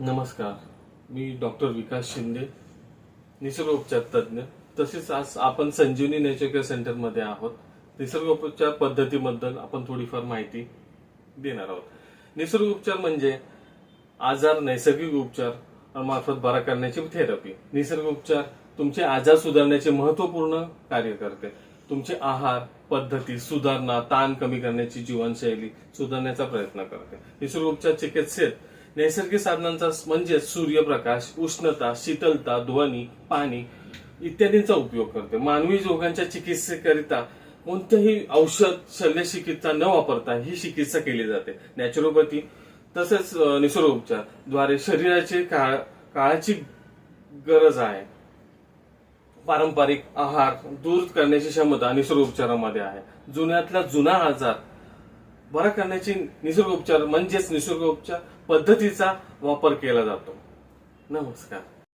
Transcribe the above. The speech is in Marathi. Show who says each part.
Speaker 1: नमस्कार. मी डॉक्टर विकास शिंदे, निसर्गोपचार तज्ज्ञ. तसेच आज आपण संजीवनी नेचर केअर सेंटरमध्ये आहोत. निसर्गोपचार पद्धतीबद्दल आपण थोडीफार माहिती देणार आहोत. निसर्गोपचार म्हणजे आजार नैसर्गिक उपचार मार्फत बरा करण्याची थेरपी. निसर्गोपचार तुमचे आजार सुधारण्याचे महत्वपूर्ण कार्य करते. तुमचे आहार पद्धती सुधारणा, ताण कमी करण्याची जीवनशैली सुधारण्याचा प्रयत्न करते. निसर्गोपचार चिकित्सेत नैसर्गिक साधनांचा म्हणजे सूर्यप्रकाश, उष्णता, शीतलता, ध्वनी, पाणी इत्यादींचा उपयोग करते. मानवी रोगांच्या चिकित्सेकरिता कोणत्याही औषध शल्यचिकित्सा न वापरता ही चिकित्सा केली जाते. नॅचरोपॅथी तसेच निसर्गोपचार द्वारे शरीराची काळाची गरज आहे. पारंपरिक आहार दूर करण्याची क्षमता निसर्गोपचारामध्ये आहे. जुन्यातला जुना आजार बरा करण्याची निसर्गोपचार म्हणजेच निसर्गोपचार पद्धतीचा वापर केला जातो. नमस्कार.